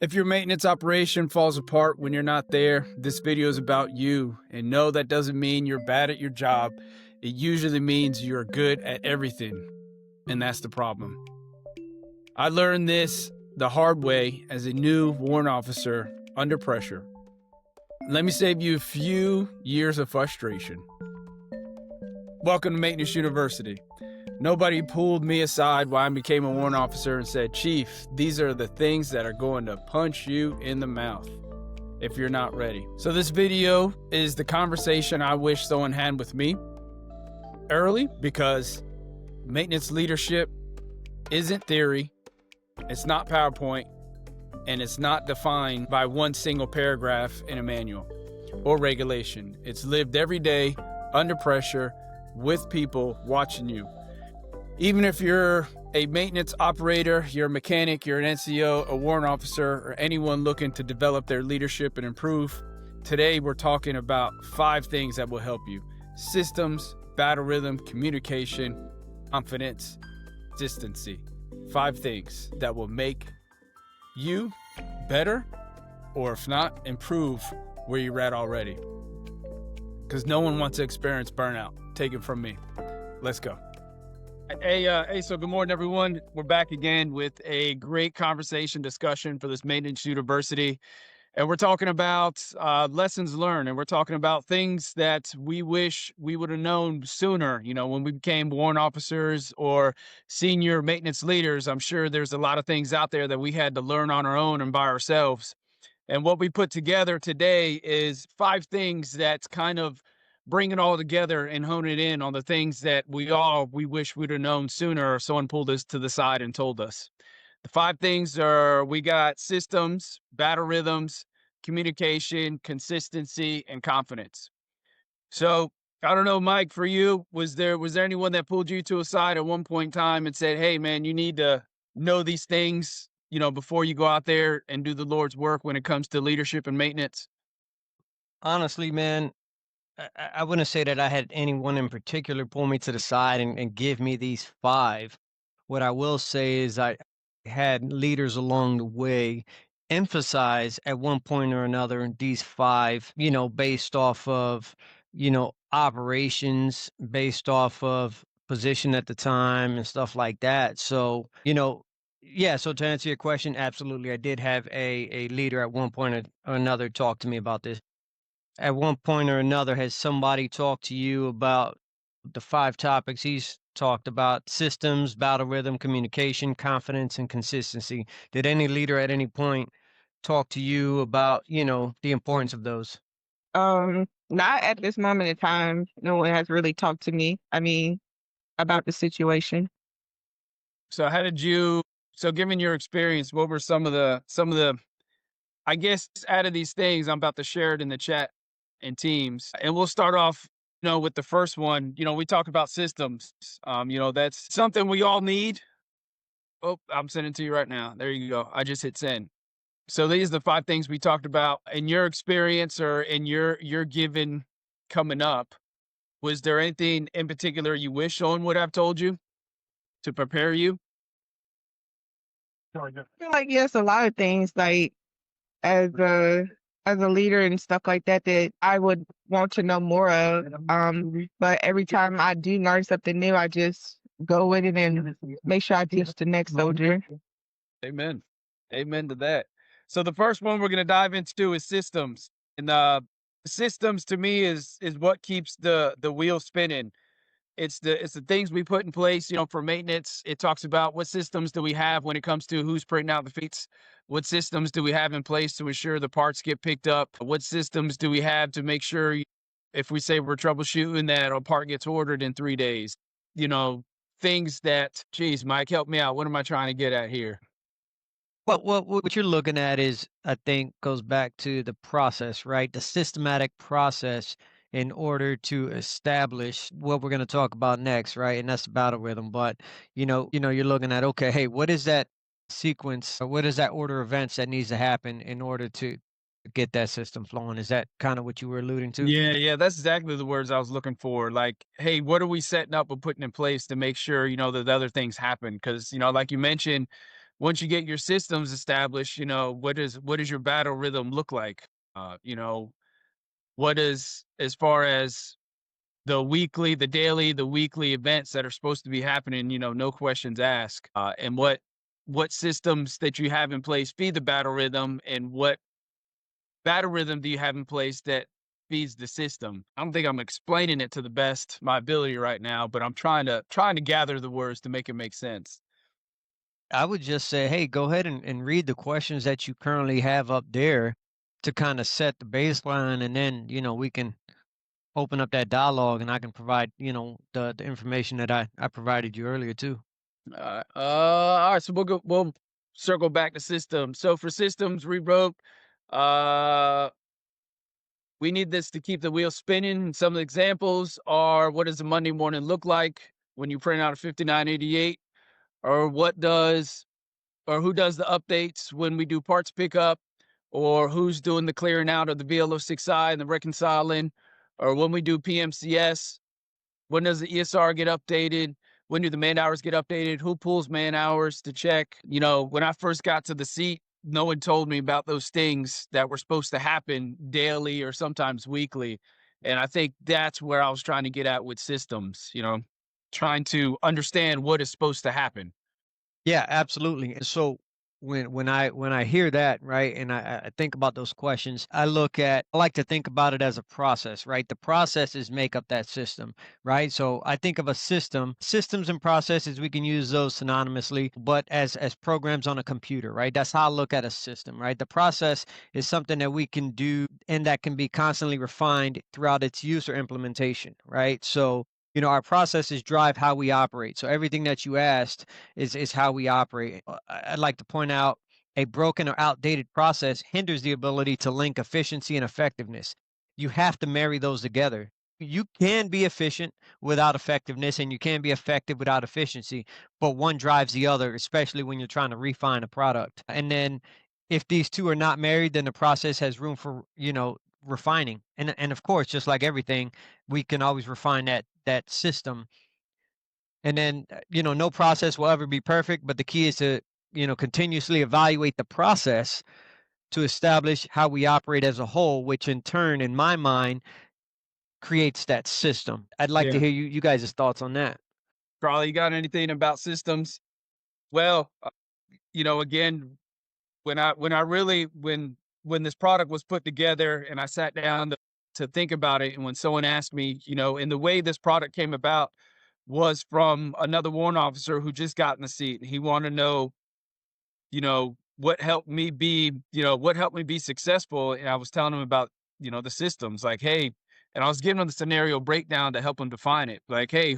If your maintenance operation falls apart when you're not there, this video is about you. And no, that doesn't mean you're bad at your job. It usually means you're good at everything. And that's the problem. I learned this the hard way as a new warrant officer under pressure. Let me save you a few years of frustration. Welcome to Maintenance University. Nobody pulled me aside while I became a warrant officer and said, "Chief, these are the things that are going to punch you in the mouth if you're not ready." So this video is the conversation I wish someone had with me early, because maintenance leadership isn't theory, it's not PowerPoint, and it's not defined by one single paragraph in a manual or regulation. It's lived every day under pressure with people watching you. Even if you're a maintenance operator, you're a mechanic, you're an NCO, a warrant officer, or anyone looking to develop their leadership and improve, today we're talking about 5 things that will help you: systems, battle rhythm, communication, confidence, consistency. 5 things that will make you better, or if not, improve where you're at already. Because no one wants to experience burnout. Take it from me. Let's go. So good morning, everyone. We're back again with a great conversation discussion for this Maintenance University. And we're talking about lessons learned, and we're talking about things that we wish we would have known sooner. You know, when we became warrant officers or senior maintenance leaders, I'm sure there's a lot of things out there that we had to learn on our own and by ourselves. And what we put together today is 5 things that's kind of bring it all together and hone it in on the things that we wish we'd have known sooner, or someone pulled us to the side and told us. The 5 things are: we got systems, battle rhythms, communication, consistency, and confidence. So I don't know, Mike, for you, was there anyone that pulled you to a side at one point in time and said, "Hey man, you need to know these things, before you go out there and do the Lord's work when it comes to leadership and maintenance"? Honestly, man, I wouldn't say that I had anyone in particular pull me to the side and give me these 5. What I will say is I had leaders along the way emphasize at one point or another these 5, based off of, operations, based off of position at the time and stuff like that. So, yeah, so to answer your question, absolutely, I did have a leader at one point or another talk to me about this. At one point or another, has somebody talked to you about the 5 topics he's talked about: systems, battle rhythm, communication, confidence, and consistency? Did any leader at any point talk to you about, the importance of those? Not at this moment in time. No one has really talked to me. About the situation. So given your experience, what were some of the I guess out of these things, I'm about to share it in the chat and teams. And we'll start off, with the first one. We talk about systems. That's something we all need. Oh, I'm sending it to you right now. There you go. I just hit send. So these are the 5 things we talked about in your experience, or in your given coming up. Was there anything in particular you wish someone would have told you to prepare you? I feel like yes, a lot of things like as a as a leader and stuff like that that I would want to know more of. But every time I do learn something new, I just go with it and make sure I teach the next soldier. Amen. Amen to that. So the first one we're going to dive into is systems. And systems to me is what keeps the wheel spinning. It's the things we put in place, for maintenance. It talks about what systems do we have when it comes to who's printing out the feeds. What systems do we have in place to ensure the parts get picked up? What systems do we have to make sure if we say we're troubleshooting, that a part gets ordered in 3 days? You know, things that, geez, Mike, help me out. What am I trying to get at here? What you're looking at is, I think, goes back to the process, right? The systematic process in order to establish what we're going to talk about next, right? And that's the battle rhythm. But you're looking at, okay, hey, what is that sequence, or what is that order of events that needs to happen in order to get that system flowing? Is that kind of what you were alluding to? Yeah, yeah, that's exactly the words I was looking for. Like, hey, what are we setting up and putting in place to make sure, that the other things happen? Because, like you mentioned, once you get your systems established, what does your battle rhythm look like? What is, as far as the daily, the weekly events that are supposed to be happening, no questions asked. And what systems that you have in place feed the battle rhythm, and what battle rhythm do you have in place that feeds the system? I don't think I'm explaining it to the best my ability right now, but I'm trying to gather the words to make it make sense. I would just say, hey, go ahead and read the questions that you currently have up there to kind of set the baseline, and then we can open up that dialogue, and I can provide the information that I provided you earlier too. All right, so we'll circle back to systems. So for systems, we wrote, uh, we need this to keep the wheel spinning. Some of the examples are: what does a Monday morning look like when you print out a 5988? Or who does the updates when we do parts pickup? Or who's doing the clearing out of the VLO6I and the reconciling? Or when we do PMCS, when does the ESR get updated? When do the man hours get updated? Who pulls man hours to check? When I first got to the seat, no one told me about those things that were supposed to happen daily or sometimes weekly. And I think that's where I was trying to get at with systems, trying to understand what is supposed to happen. Yeah, absolutely. And so when I hear that, right, and I think about those questions, I like to think about it as a process, right? The processes make up that system, right? So I think of a system, systems and processes, we can use those synonymously, but as programs on a computer, right? That's how I look at a system, right? The process is something that we can do and that can be constantly refined throughout its use or implementation, right? So our processes drive how we operate. So everything that you asked is how we operate. I'd like to point out a broken or outdated process hinders the ability to link efficiency and effectiveness. You have to marry those together. You can be efficient without effectiveness, and you can be effective without efficiency, but one drives the other, especially when you're trying to refine a product. And then if these two are not married, then the process has room for, refining. And of course, just like everything, we can always refine that system. And then, no process will ever be perfect, but the key is to, continuously evaluate the process to establish how we operate as a whole, which in turn, in my mind, creates that system. I'd like to Yeah. hear you guys' thoughts on that. Carly, you got anything about systems? Well, again, when this product was put together and I sat down to think about it, and when someone asked me, and the way this product came about was from another warrant officer who just got in the seat, and he wanted to know, what helped me be successful. And I was telling him about, the systems, like, hey, and I was giving him the scenario breakdown to help him define it. Like, hey,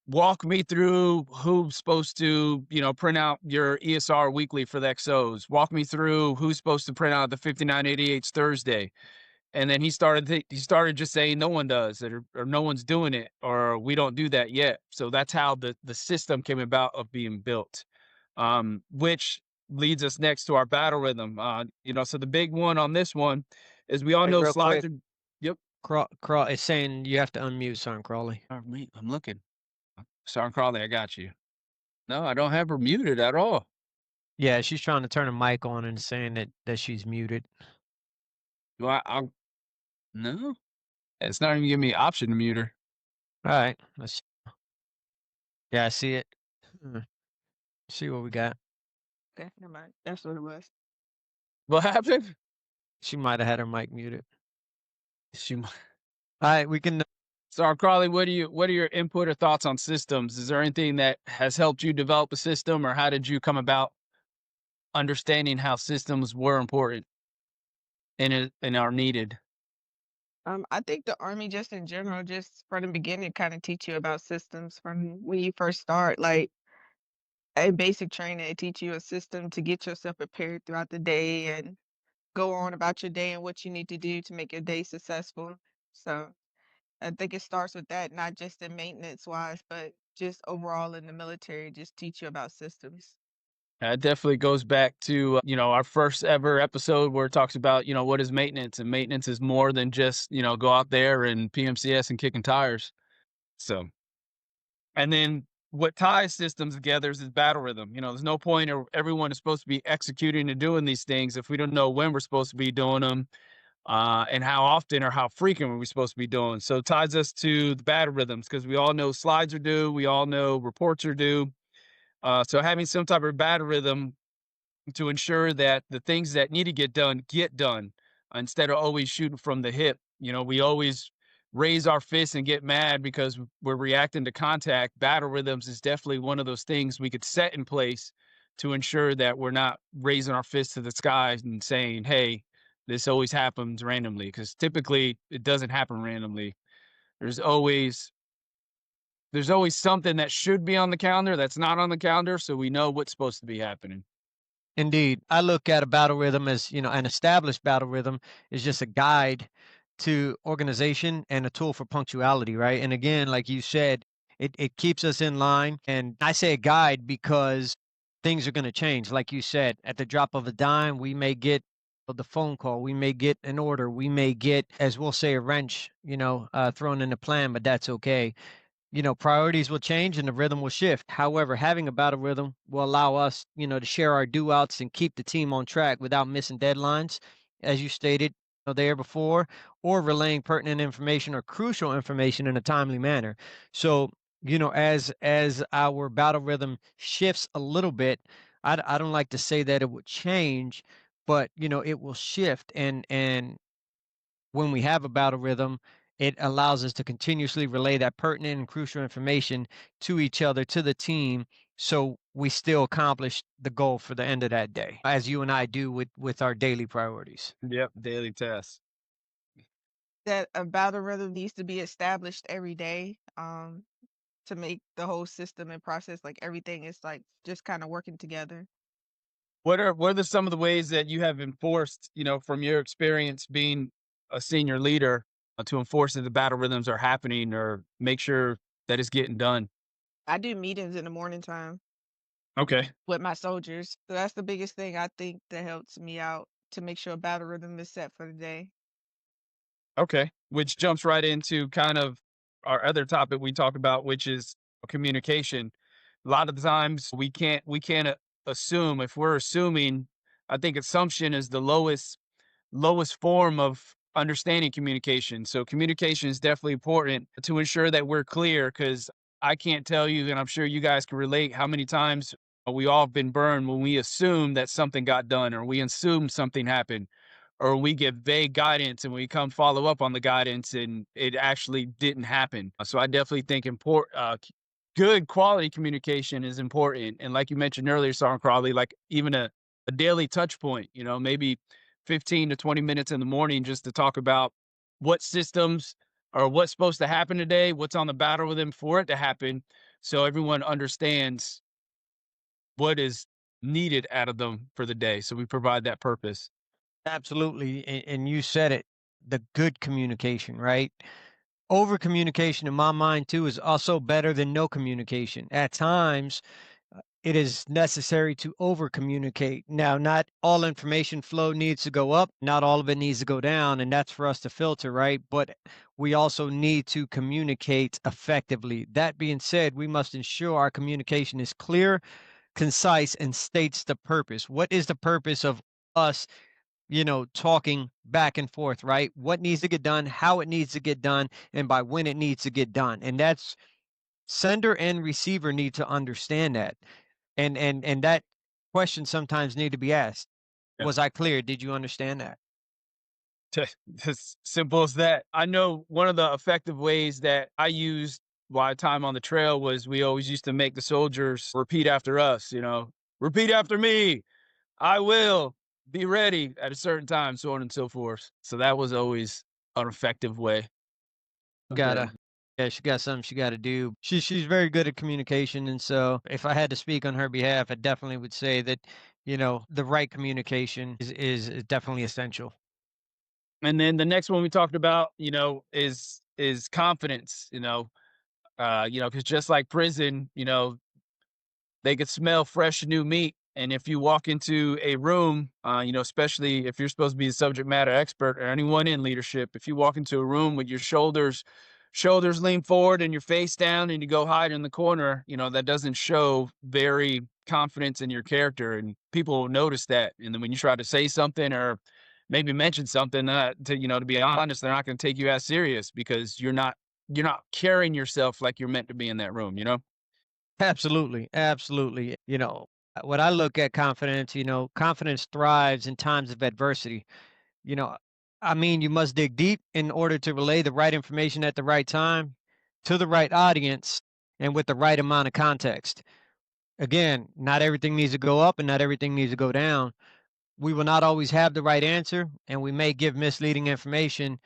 walk me through who's supposed to, print out your ESR weekly for the XOs. Walk me through who's supposed to print out the 5988s Thursday. And then he started just saying no one does it, or no one's doing it, or we don't do that yet. So that's how the system came about of being built. Which leads us next to our battle rhythm. So the big one on this one is, we all Hey, know real slides quick, are. Yep. Crawl is saying you have to unmute, son, Crawley. Wait, I'm looking. Sorry, Carly, I got you. No, I don't have her muted at all. Yeah, she's trying to turn a mic on and saying that she's muted. Do I'll no. It's not even giving me an option to mute her. All right, yeah, I see it. Hmm. See what we got. Okay, never mind. That's what it was. What happened? She might have had her mic muted. She. All right, we can. So, Carly, what are your input or thoughts on systems? Is there anything that has helped you develop a system, or how did you come about understanding how systems were important and are needed? I think the Army, just in general, just from the beginning, kind of teach you about systems from when you first start. Like a basic training, they teach you a system to get yourself prepared throughout the day and go on about your day and what you need to do to make your day successful. So I think it starts with that, not just in maintenance wise, but just overall in the military, just teach you about systems. It definitely goes back to, our first ever episode where it talks about, what is maintenance, and maintenance is more than just, go out there and PMCS and kicking tires. So, and then what ties systems together is battle rhythm. There's no point or everyone is supposed to be executing and doing these things if we don't know when we're supposed to be doing them, and how often or how frequent we're supposed to be doing. So it ties us to the battle rhythms because we all know slides are due, we all know reports are due. So having some type of battle rhythm to ensure that the things that need to get done instead of always shooting from the hip. We always raise our fists and get mad because we're reacting to contact. Battle rhythms is definitely one of those things we could set in place to ensure that we're not raising our fists to the sky and saying, hey, this always happens randomly, because typically it doesn't happen randomly. There's always there's always something that should be on the calendar that's not on the calendar, so we know what's supposed to be happening. Indeed. I look at a battle rhythm as, an established battle rhythm is just a guide to organization and a tool for punctuality, right? And again, like you said, it keeps us in line. And I say a guide because things are going to change. Like you said, at the drop of a dime, we may get the phone call, we may get an order, we may get, as we'll say, a wrench, thrown in the plan, but that's okay. Priorities will change and the rhythm will shift. However, having a battle rhythm will allow us, to share our do outs and keep the team on track without missing deadlines, as you stated there before, or relaying pertinent information or crucial information in a timely manner. So, as our battle rhythm shifts a little bit, I don't like to say that it would change, but it will shift, and when we have a battle rhythm, it allows us to continuously relay that pertinent and crucial information to each other, to the team, so we still accomplish the goal for the end of that day, as you and I do with our daily priorities. Yep, daily tasks. That a battle rhythm needs to be established every day, to make the whole system and process, like everything is like just kind of working together. What are some of the ways that you have enforced, from your experience being a senior leader, to enforce that the battle rhythms are happening or make sure that it's getting done? I do meetings in the morning time Okay. with my soldiers. So that's the biggest thing I think that helps me out to make sure a battle rhythm is set for the day. Okay. Which jumps right into kind of our other topic we talked about, which is communication. A lot of the times we can't assume. If we're assuming, I think assumption is the lowest form of understanding communication. So communication is definitely important to ensure that we're clear, because I can't tell you, and I'm sure you guys can relate, how many times we all have been burned when we assume that something got done or we assume something happened, or we get vague guidance and we come follow up on the guidance and it actually didn't happen. So I definitely think good quality communication is important. And like you mentioned earlier, Sergeant Crawley, like even a daily touch point, maybe 15 to 20 minutes in the morning just to talk about what systems or what's supposed to happen today, what's on the battle with them for it to happen. So everyone understands what is needed out of them for the day. So we provide that purpose. Absolutely. And you said it, the good communication, right? Over communication in my mind too is also better than no communication. At times, it is necessary to over communicate. Now, not all information flow needs to go up, not all of it needs to go down, and that's for us to filter, right? But we also need to communicate effectively. That being said, we must ensure our communication is clear, concise, and states the purpose. What is the purpose of us, talking back and forth, right? What needs to get done, how it needs to get done, and by when it needs to get done. And that's sender and receiver need to understand that. And that question sometimes need to be asked. Yeah. Was I clear? Did you understand that? As simple as that. I know one of the effective ways that I used my time on the trail was we always used to make the soldiers repeat after us, repeat after me. I will be ready at a certain time, so on and so forth. So that was always an effective way. Okay. Gotta Yeah, she got something she gotta do. She's very good at communication. And so if I had to speak on her behalf, I definitely would say that, the right communication is definitely essential. And then the next one we talked about, is confidence, because just like prison, they could smell fresh new meat. And if you walk into a room, especially if you're supposed to be a subject matter expert or anyone in leadership, if you walk into a room with your shoulders shoulders lean forward and your face down and you go hide in the corner, that doesn't show very confidence in your character, and people will notice that. And then when you try to say something or maybe mention something, to be honest, they're not going to take you as serious because you're not carrying yourself like you're meant to be in that room. Absolutely, absolutely. When I look at confidence, confidence thrives in times of adversity. You know, I mean, you must dig deep in order to relay the right information at the right time to the right audience and with the right amount of context. Again, not everything needs to go up and not everything needs to go down. We will not always have the right answer, and we may give misleading information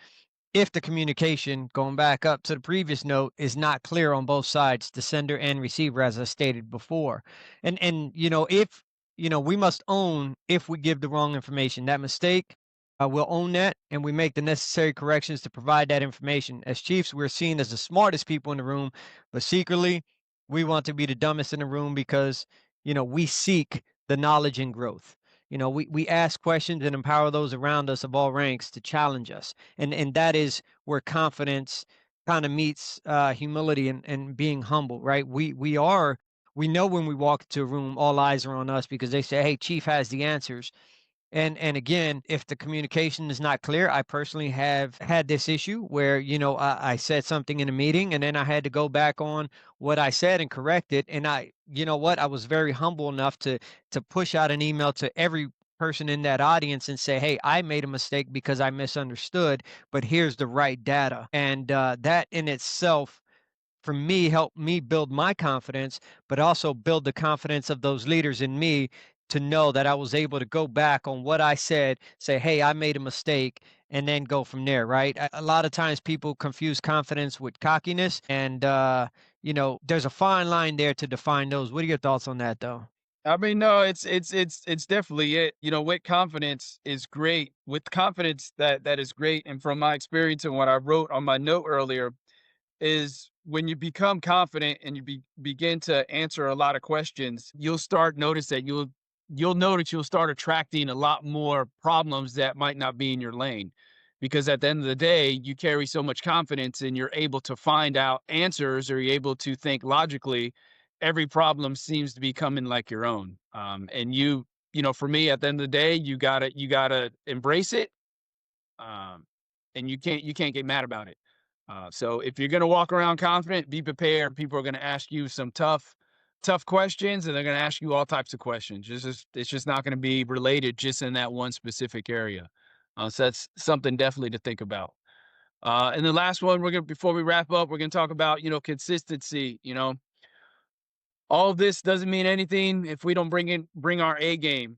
if the communication, going back up to the previous note, is not clear on both sides, the sender and receiver, as I stated before. And if we must own if we give the wrong information. That mistake, we'll own that, and we make the necessary corrections to provide that information. As chiefs, we're seen as the smartest people in the room, but secretly, we want to be the dumbest in the room because we seek the knowledge and growth. We ask questions and empower those around us of all ranks to challenge us, and that is where confidence kind of meets humility and being humble, right? We know when we walk into a room, all eyes are on us because they say, "Hey, Chief has the answers." And again, if the communication is not clear, I personally have had this issue where, I said something in a meeting and then I had to go back on what I said and correct it. And I was very humble enough to push out an email to every person in that audience and say, "Hey, I made a mistake because I misunderstood, but here's the right data." And that in itself, for me, helped me build my confidence, but also build the confidence of those leaders in me to know that I was able to go back on what I said, say, "Hey, I made a mistake," and then go from there, right? A lot of times people confuse confidence with cockiness, and there's a fine line there to define those. What are your thoughts on that, though? I mean, no, it's definitely it. With confidence is great. With confidence, that is great. And from my experience and what I wrote on my note earlier, is when you become confident and you begin to answer a lot of questions, you'll start notice that you'll notice you'll start attracting a lot more problems that might not be in your lane. Because at the end of the day, you carry so much confidence and you're able to find out answers, or you're able to think logically. Every problem seems to be coming like your own. And for me, at the end of the day, you gotta embrace it, um, and you can't get mad about it. So if you're gonna walk around confident, be prepared. People are gonna ask you some tough questions, and they're gonna ask you all types of questions. It's just not gonna be related just in that one specific area. So that's something definitely to think about. And the last one, before we wrap up, we're gonna talk about consistency. All of this doesn't mean anything if we don't bring our A game.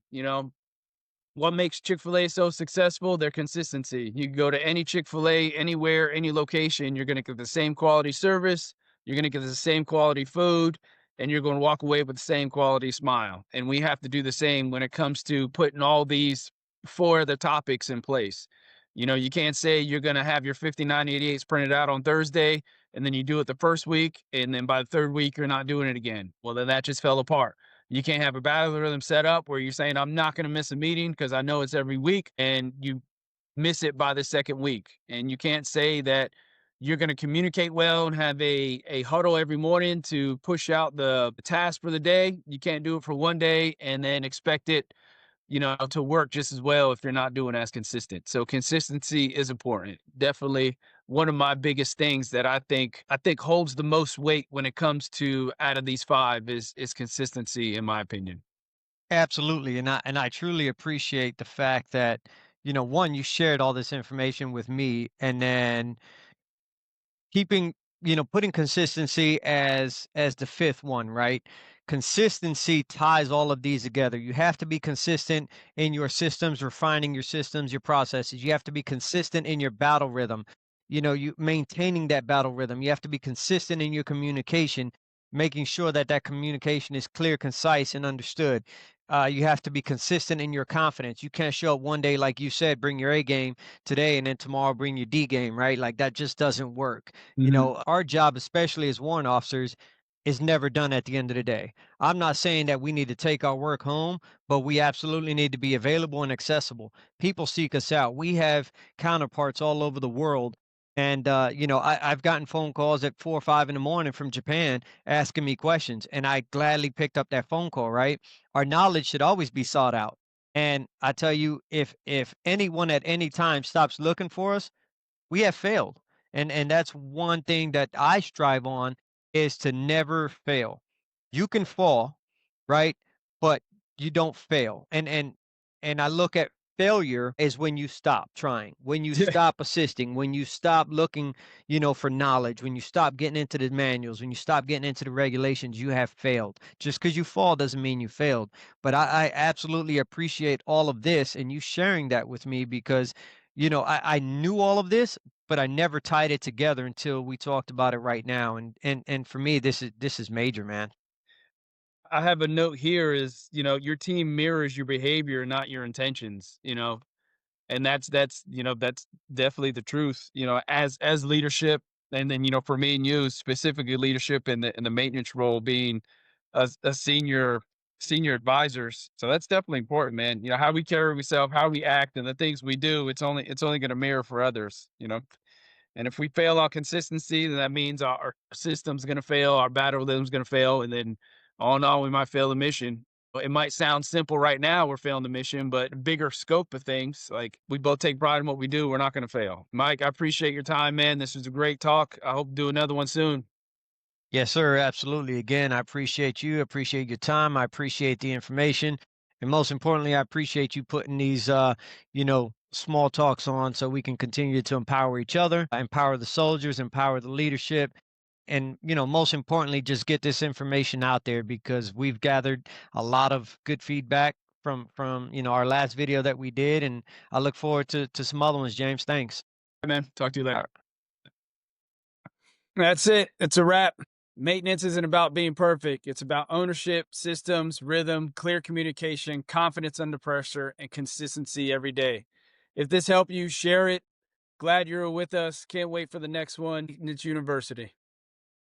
What makes Chick-fil-A so successful? Their consistency. You can go to any Chick-fil-A, anywhere, any location, you're gonna get the same quality service, you're gonna get the same quality food, and you're gonna walk away with the same quality smile. And we have to do the same when it comes to putting all these 4 other topics in place. You can't say you're gonna have your 5988s printed out on Thursday, and then you do it the first week, and then by the 3rd week, you're not doing it again. Well, then that just fell apart. You can't have a battle rhythm set up where you're saying, "I'm not gonna miss a meeting because I know it's every week," and you miss it by the 2nd week. And you can't say that you're gonna communicate well and have a huddle every morning to push out the task for the day. You can't do it for 1 day and then expect it, to work just as well if you're not doing as consistent. So consistency is important. Definitely one of my biggest things that I think holds the most weight when it comes to out of these 5 is consistency, in my opinion. Absolutely, and I truly appreciate the fact that one, you shared all this information with me, and then keeping putting consistency as the fifth one, right? Consistency ties all of these together. You have to be consistent in your systems, refining your systems, your processes. You have to be consistent in your battle rhythm. You maintaining that battle rhythm. You have to be consistent in your communication, making sure that that communication is clear, concise, and understood. You have to be consistent in your confidence. You can't show up one day, like you said, bring your A game today, and then tomorrow bring your D game, right? Like that just doesn't work. Mhm. Our job, especially as warrant officers, is never done at the end of the day. I'm not saying that we need to take our work home, but we absolutely need to be available and accessible. People seek us out. We have counterparts all over the world And I've gotten phone calls at 4 or 5 in the morning from Japan asking me questions, and I gladly picked up that phone call. Right, our knowledge should always be sought out. And I tell you, if anyone at any time stops looking for us, we have failed. And that's one thing that I strive on, is to never fail. You can fall, right? But you don't fail. And I look at failure as when you stop trying, when you Yeah. stop assisting, when you stop looking, for knowledge, when you stop getting into the manuals, when you stop getting into the regulations, you have failed. Just because you fall doesn't mean you failed. But I absolutely appreciate all of this and you sharing that with me, because I knew all of this, but I never tied it together until we talked about it right now. And for me, this is major, man. I have a note here is, your team mirrors your behavior, not your intentions, and that's definitely the truth, as leadership. And then, for me and you, specifically leadership in the maintenance role, being a senior advisors. So that's definitely important, man. How we carry ourselves, how we act, and the things we do, it's only going to mirror for others. And if we fail on consistency, then that means our system's going to fail, our battle rhythm's going to fail, and then all in all, we might fail the mission. It might sound simple right now, we're failing the mission, but bigger scope of things, like we both take pride in what we do, we're not going to fail. Mike, I appreciate your time, man. This was a great talk. I hope to do another one soon. Yes, sir. Absolutely. Again, I appreciate you. Appreciate your time. I appreciate the information. And most importantly, I appreciate you putting these, small talks on so we can continue to empower each other, empower the soldiers, empower the leadership. And, most importantly, just get this information out there, because we've gathered a lot of good feedback from our last video that we did. And I look forward to some other ones, James. Thanks. Hey, man. Talk to you All later. right. That's it. It's a wrap. Maintenance isn't about being perfect. It's about ownership, systems, rhythm, clear communication, confidence under pressure, and consistency every day. If this helped you, share it. Glad you're with us. Can't wait for the next one. It's University.